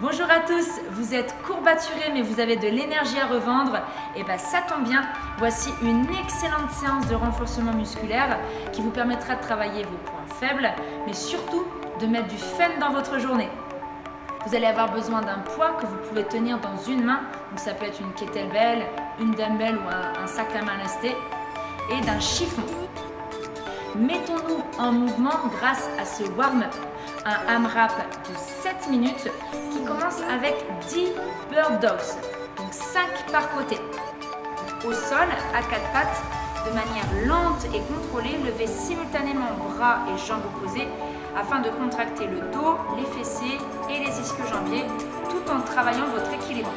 Bonjour à tous, vous êtes courbaturés mais vous avez de l'énergie à revendre. Et bien ça tombe bien, voici une excellente séance de renforcement musculaire qui vous permettra de travailler vos points faibles, mais surtout de mettre du fun dans votre journée. Vous allez avoir besoin d'un poids que vous pouvez tenir dans une main, donc ça peut être une kettlebell, une dumbbell ou un sac à main lesté, et d'un chiffon. Mettons-nous en mouvement grâce à ce warm-up, un AMRAP de 7 minutes qui commence avec 10 bird dogs, donc 5 par côté. Au sol, à 4 pattes, de manière lente et contrôlée, levez simultanément bras et jambes opposées afin de contracter le dos, les fessiers et les ischio-jambiers tout en travaillant votre équilibre.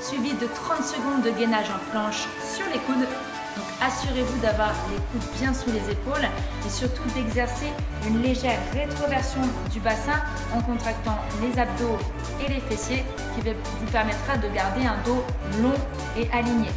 Suivi de 30 secondes de gainage en planche sur les coudes. Donc assurez-vous d'avoir les coudes bien sous les épaules et surtout d'exercer une légère rétroversion du bassin en contractant les abdos et les fessiers qui vous permettra de garder un dos long et aligné.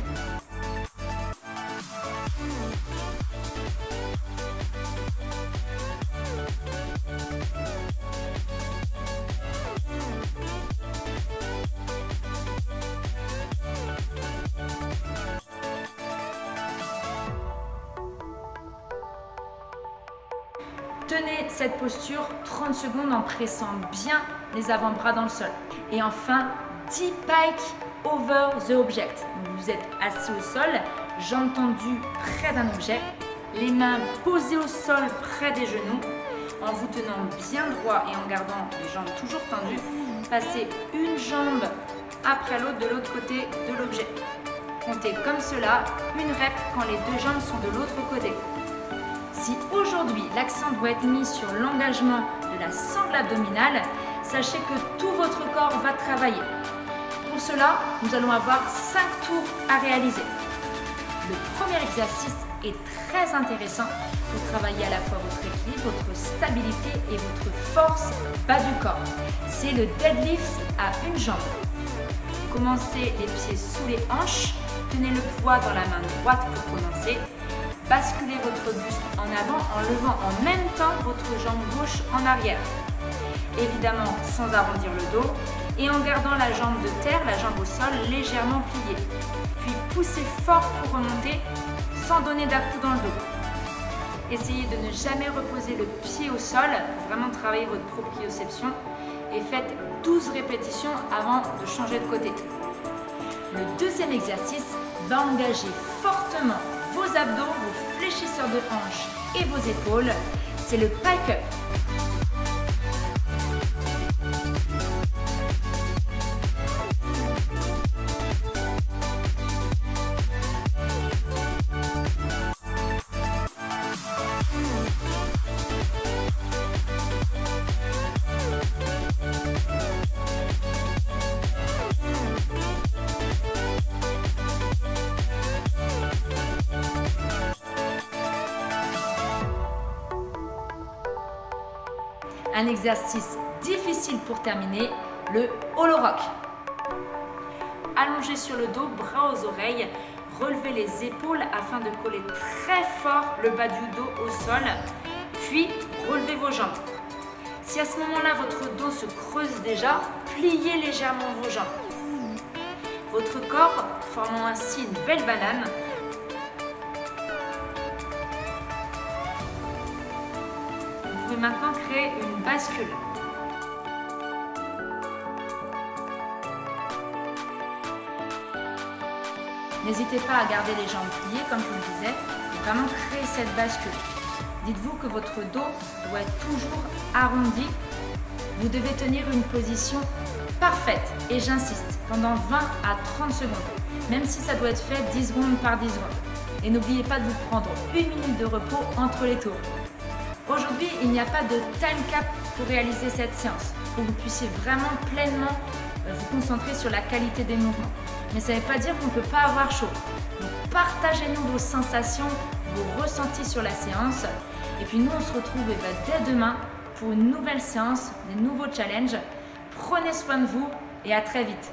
Tenez cette posture 30 secondes en pressant bien les avant-bras dans le sol. Et enfin, 10 pikes over the object. Vous êtes assis au sol, jambes tendues près d'un objet, les mains posées au sol près des genoux. En vous tenant bien droit et en gardant les jambes toujours tendues, passez une jambe après l'autre de l'autre côté de l'objet. Comptez comme cela, une rep quand les deux jambes sont de l'autre côté. Si aujourd'hui l'accent doit être mis sur l'engagement de la sangle abdominale, sachez que tout votre corps va travailler. Pour cela, nous allons avoir 5 tours à réaliser. Le premier exercice est très intéressant pour travailler à la fois votre équilibre, votre stabilité et votre force bas du corps. C'est le deadlift à une jambe. Commencez les pieds sous les hanches, tenez le poids dans la main droite pour commencer. Basculez votre buste en avant en levant en même temps votre jambe gauche en arrière. Évidemment sans arrondir le dos et en gardant la jambe de terre, la jambe au sol légèrement pliée. Puis poussez fort pour remonter sans donner d'à-coups dans le dos. Essayez de ne jamais reposer le pied au sol pour vraiment travailler votre proprioception et faites 12 répétitions avant de changer de côté. Le deuxième exercice va engager fortement vos abdos, vos fléchisseurs de hanches et vos épaules, c'est le pike up. Un exercice difficile pour terminer, le hollow rock. Allongez sur le dos, bras aux oreilles, relevez les épaules afin de coller très fort le bas du dos au sol, puis relevez vos jambes. Si à ce moment-là votre dos se creuse déjà, pliez légèrement vos jambes. Votre corps formant ainsi une belle banane. Vous pouvez maintenant créer une bascule. N'hésitez pas à garder les jambes pliées comme je vous le disais, et vraiment créer cette bascule. Dites-vous que votre dos doit être toujours arrondi. Vous devez tenir une position parfaite, et j'insiste, pendant 20 à 30 secondes, même si ça doit être fait 10 secondes par 10 secondes. Et n'oubliez pas de vous prendre 1 minute de repos entre les tours. Aujourd'hui, il n'y a pas de time cap pour réaliser cette séance, pour que vous puissiez vraiment pleinement vous concentrer sur la qualité des mouvements. Mais ça ne veut pas dire qu'on ne peut pas avoir chaud. Donc partagez-nous vos sensations, vos ressentis sur la séance. Et puis nous, on se retrouve dès demain pour une nouvelle séance, des nouveaux challenges. Prenez soin de vous et à très vite.